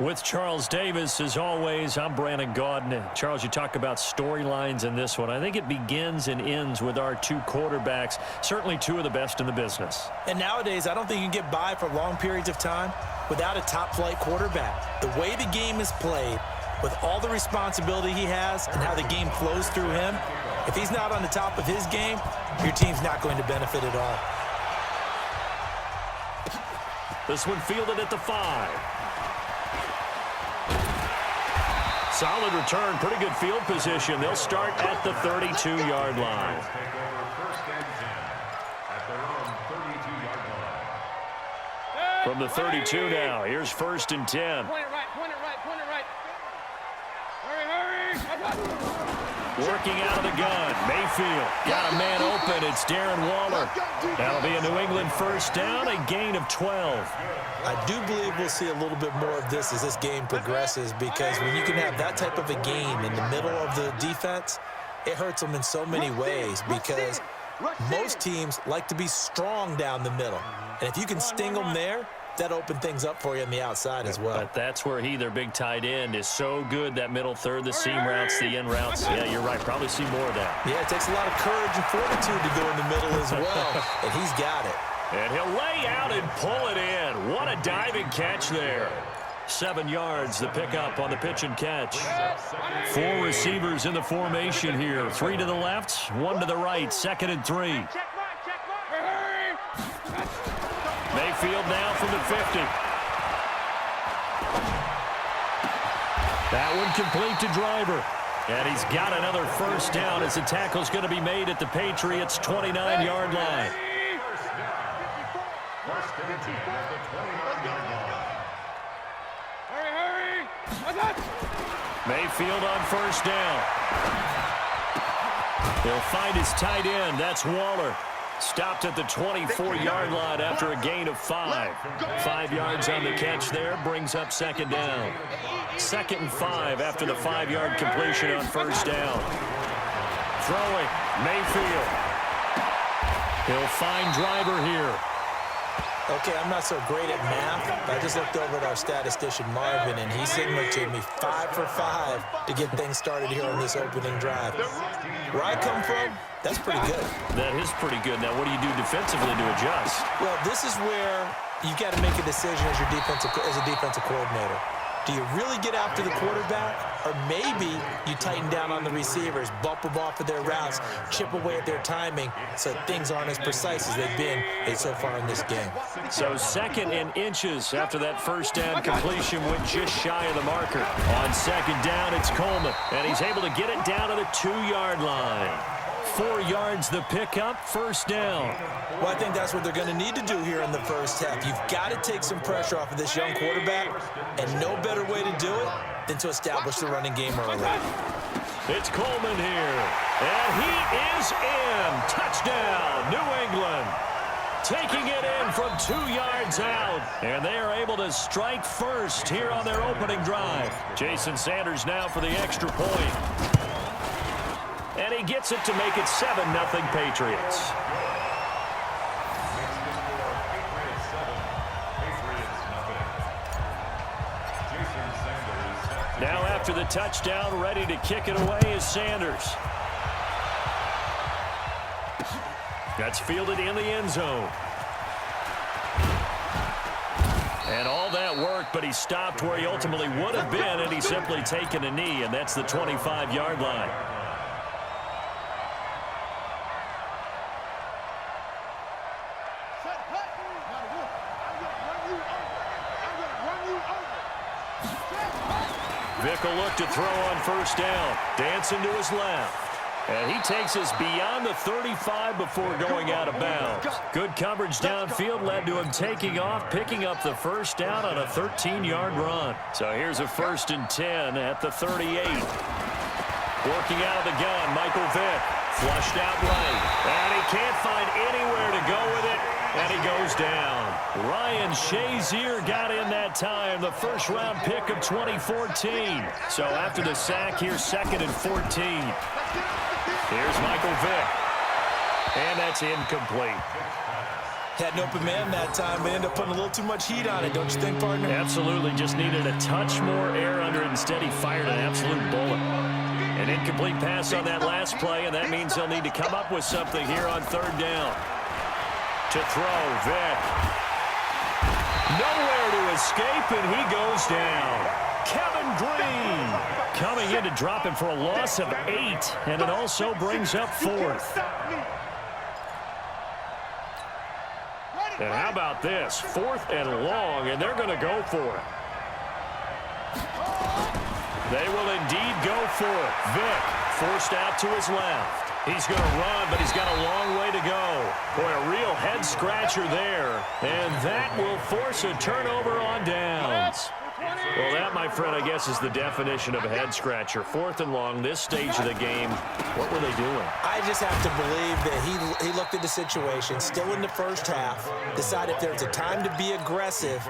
With Charles Davis, as always, I'm Brandon Gaudin. Charles, you talk about storylines in this one. I think it begins and ends with our two quarterbacks, certainly two of the best in the business. And nowadays, I don't think you can get by for long periods of time without a top-flight quarterback. The way the game is played, with all the responsibility he has and how the game flows through him, if he's not on the top of his game, your team's not going to benefit at all. This one fielded at the 5. Solid return, pretty good field position. They'll start at the 32-yard line. From the 32 now, here's 1st and 10. Point it right. Hurry. Working out of the gun, Mayfield got a man open. It's Darren Waller. That'll be a New England 1st down, a gain of 12. I do believe we'll see a little bit more of this as this game progresses, because when you can have that type of a game in the middle of the defense, it hurts them in so many ways, because most teams like to be strong down the middle. And if you can sting them there, that opens things up for you on the outside as well. But that's where their big tight end, is so good, that middle third, the seam routes, the in routes. Yeah, you're right. Probably see more of that. Yeah, it takes a lot of courage and fortitude to go in the middle as well, and he's got it. And he'll lay out and pull it in. What a diving catch there. 7 yards, the pickup on the pitch and catch. 4 receivers in the formation here. 3 to the left, 1 to the right. 2nd and 3. Mayfield now from the 50. That one complete to Driver. And he's got another 1st down as the tackle's going to be made at the Patriots' 29-yard line. Hurry. Mayfield on 1st down. He'll find his tight end. That's Waller. Stopped at the 24-yard line after a gain of 5. 5 yards on the catch there, brings up 2nd down. 2nd and 5 after the 5-yard completion on 1st down. Throwing, Mayfield. He'll find Driver here. Okay, I'm not so great at math, but I just looked over at our statistician, Marvin, and he signaled to me 5 for 5 to get things started here on this opening drive. Where I come from, that's pretty good. That is pretty good. Now, what do you do defensively to adjust? Well, this is where you've got to make a decision as a defensive coordinator. Do you really get after the quarterback, or maybe you tighten down on the receivers, bump them off of their routes, chip away at their timing so things aren't as precise as they've been so far in this game? So 2nd and inches after that 1st down completion, went just shy of the marker. On 2nd down, it's Coleman, and he's able to get it down to the 2-yard line. 4 yards the pickup, 1st down. Well, I think that's what they're going to need to do here in the 1st half. You've got to take some pressure off of this young quarterback, and no better way to do it than to establish the running game early. It's Coleman here, and he is in. Touchdown, New England. Taking it in from 2 yards out, and they are able to strike first here on their opening drive. Jason Sanders now for the extra point. And he gets it to make it 7-0 Patriots. Now after the touchdown, ready to kick it away is Sanders. That's fielded in the end zone. And all that work, but he stopped where he ultimately would have been, and he's simply taken a knee, and that's the 25-yard line. Vick will look to throw on 1st down. Dancing to his left. And he takes us beyond the 35 before going out of bounds. Good coverage downfield led to him taking off, picking up the 1st down on a 13-yard run. So here's a 1st and 10 at the 38. Working out of the gun, Michael Vick. Flushed out right. And he can't find anywhere to go with it. And he goes down. Ryan Shazier got in that time, the 1st-round pick of 2014. So after the sack, here's 2nd and 14. Here's Michael Vick. And that's incomplete. Had an open man that time, but ended up putting a little too much heat on it, don't you think, partner? Absolutely. Just needed a touch more air under it. Instead, he fired an absolute bullet. An incomplete pass on that last play, and that means they'll need to come up with something here on third down. To throw, Vick. Nowhere to escape, and he goes down. Kevin Green coming in to drop him for a loss of 8, and it also brings up 4th. And how about this? 4th and long, and they're going to go for it. They will indeed go for it. Vick forced out to his left. He's going to run, but he's got a long way to go. Boy, a real head-scratcher there. And that will force a turnover on downs. Well, that, my friend, I guess is the definition of a head-scratcher. 4th and long, this stage of the game. What were they doing? I just have to believe that he looked at the situation, still in the first half, decided if there's a time to be aggressive,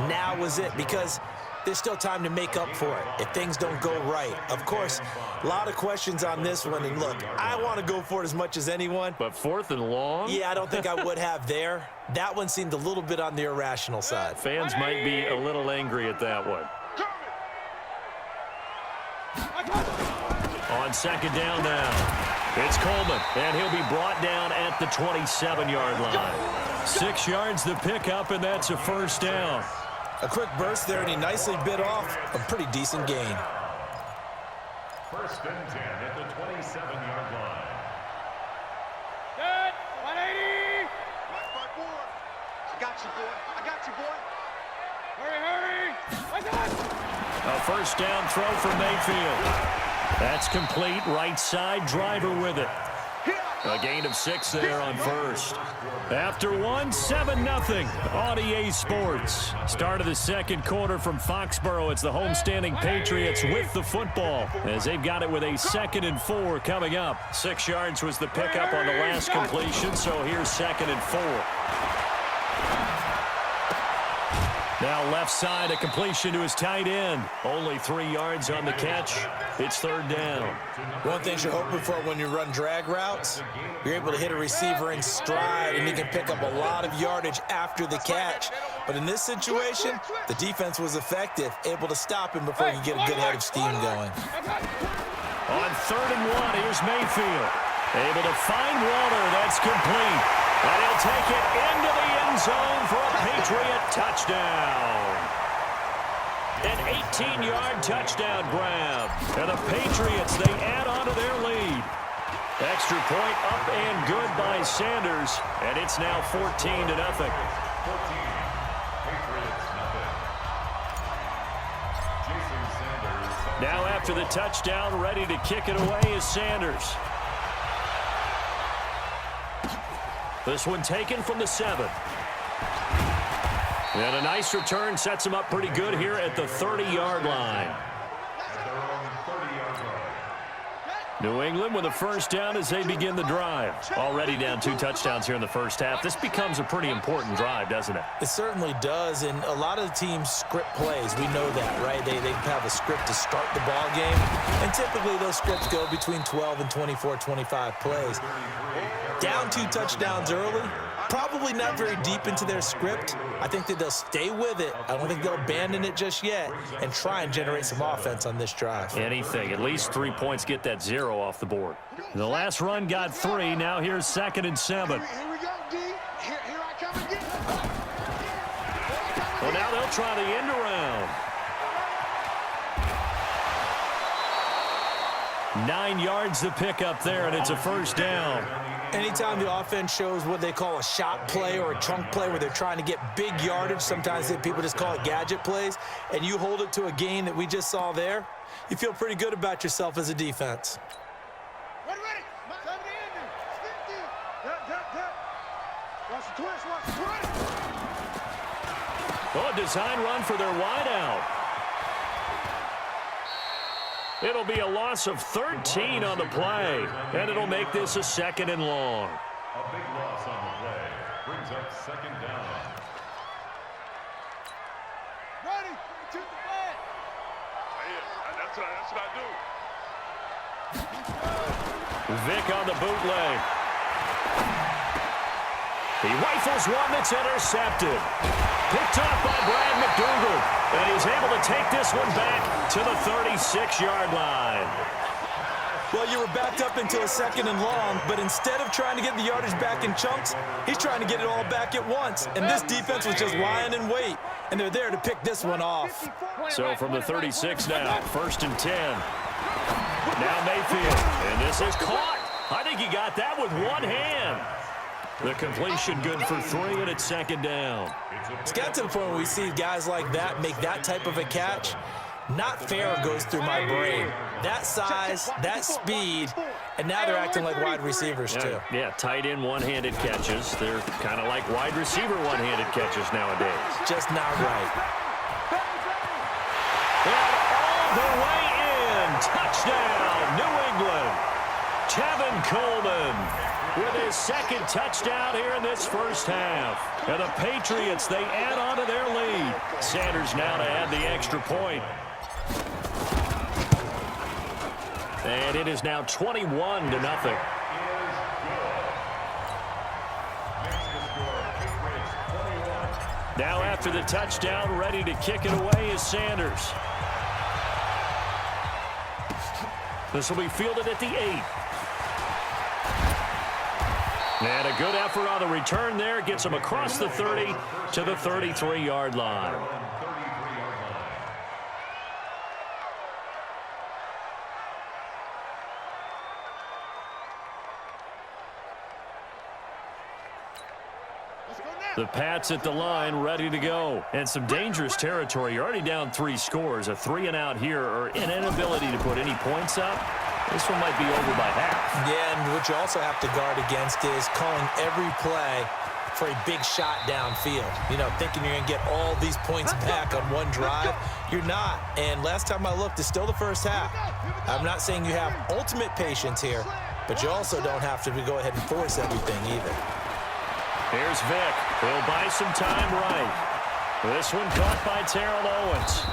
now was it. Because there's still time to make up for it if things don't go right. Of course, a lot of questions on this one. And look, I want to go for it as much as anyone. But 4th and long? Yeah, I don't think I would have there. That one seemed a little bit on the irrational side. Fans might be a little angry at that one. On second down now. It's Coleman, and he'll be brought down at the 27-yard line. 6 yards the pickup, and that's a first down. A quick burst there, and he nicely bit off a pretty decent gain. First and 10 at the 27-yard line. Good. 180. I got you, boy. I got you, boy. Hurry. I got it. A first down throw for Mayfield. That's complete. Right side, driver with it. A gain of 6 there on first. After one, 7-0. Audier Sports. Start of the second quarter from Foxborough. It's the homestanding Patriots with the football as they've got it with a 2nd and 4 coming up. 6 yards was the pickup on the last completion, so here's 2nd and 4. Now left side, a completion to his tight end. Only 3 yards on the catch. It's third down. One thing you're hoping for when you run drag routes, you're able to hit a receiver in stride, and he can pick up a lot of yardage after the catch. But in this situation, the defense was effective, able to stop him before he could get a good head of steam going. On 3rd and 1, here's Mayfield. Able to find Walter. That's complete. And he'll take it into the end zone for a Patriot touchdown. An 18-yard touchdown grab. And the Patriots, they add on to their lead. Extra point up and good by Sanders. And it's now 14-0. Now after the touchdown, ready to kick it away is Sanders. This one taken from the 7. And a nice return sets him up pretty good here at the 30-yard line. New England with a first down as they begin the drive. Already down 2 touchdowns here in the first half. This becomes a pretty important drive, doesn't it? It certainly does, and a lot of the teams script plays. We know that, right? They have a script to start the ball game, and typically those scripts go between 12 and 24, 25 plays. Down 2 touchdowns early, probably not very deep into their script. I think that they'll stay with it. I don't think they'll abandon it just yet and try and generate some offense on this drive. Anything. At least 3 points, get that 0 off the board. The last run got 3. Now here's 2nd and 7. Here we go, D. Here I come again. Well, now they'll try the end around. 9 yards the pickup there, and it's a first down. Anytime the offense shows what they call a shot play or a chunk play where they're trying to get big yardage, sometimes people just call it gadget plays, and you hold it to a gain that we just saw there, you feel pretty good about yourself as a defense. Ready. Watch the twist. Oh, a design run for their wideout. It'll be a loss of 13 on the play, and it'll make this a 2nd and long. A big loss on the play brings up 2nd down. Ready. To the ball. That's what I do. Vick on the bootleg. He rifles one that's intercepted. Picked off by Brad McDougal. And he's able to take this one back to the 36-yard line. Well, you were backed up into a 2nd and long, but instead of trying to get the yardage back in chunks, he's trying to get it all back at once. And this defense was just lying in wait, and they're there to pick this one off. So from the 36 now, 1st and 10. Now Mayfield, and this is caught. I think he got that with one hand. The completion good for 3, and it's 2nd down. It's got to the point where we see guys like that make that type of a catch. Not fair goes through my brain. That size, that speed, and now they're acting like wide receivers too. Yeah, tight end one-handed catches. They're kind of like wide receiver one-handed catches nowadays. Just not right. And all the way in. Touchdown, New England. Tevin Coleman with his 2nd touchdown here in this first half. And the Patriots, they add on to their lead. Sanders now to add the extra point. And it is now 21-0. Now after the touchdown, ready to kick it away is Sanders. This will be fielded at the 8. And a good effort on the return there. Gets him across the 30 to the 33-yard line. The Pats at the line, ready to go. And some dangerous territory. You're already down 3 scores. A 3-and-out here, or an inability to put any points up. This one might be over by half. Yeah, and what you also have to guard against is calling every play for a big shot downfield. You know, thinking you're going to get all these points back on one drive. You're not. And last time I looked, it's still the first half. I'm not saying you have ultimate patience here, but you also don't have to go ahead and force everything either. Here's Vick. He'll buy some time right. This one caught by Terrell Owens.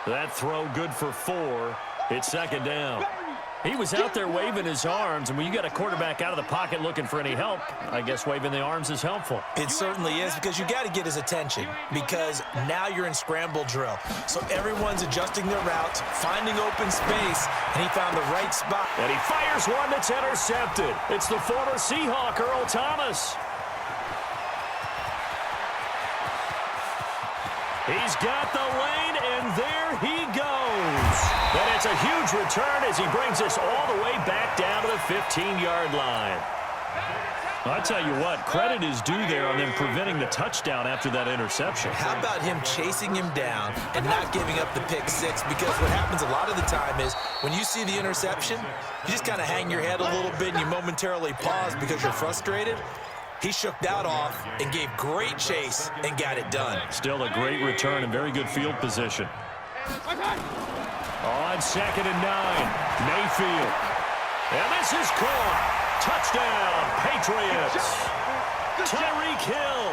That throw good for 4. It's 2nd down. He was out there waving his arms, and when you got a quarterback out of the pocket looking for any help, I guess waving the arms is helpful. It certainly is, because you got to get his attention, because now you're in scramble drill. So everyone's adjusting their routes, finding open space, and he found the right spot. And he fires one that's intercepted. It's the former Seahawk, Earl Thomas. He's got the lane, and there he goes. And it's a huge return as he brings us all the way back down to the 15-yard line. I'll tell you what, credit is due there on them preventing the touchdown after that interception. How about him chasing him down and not giving up the pick 6? Because what happens a lot of the time is when you see the interception, you just kind of hang your head a little bit and you momentarily pause because you're frustrated. He shook that off and gave great chase and got it done. Still a great return and very good field position. On 2nd and 9, Mayfield. And this is caught. Touchdown, Patriots. Tyreek Hill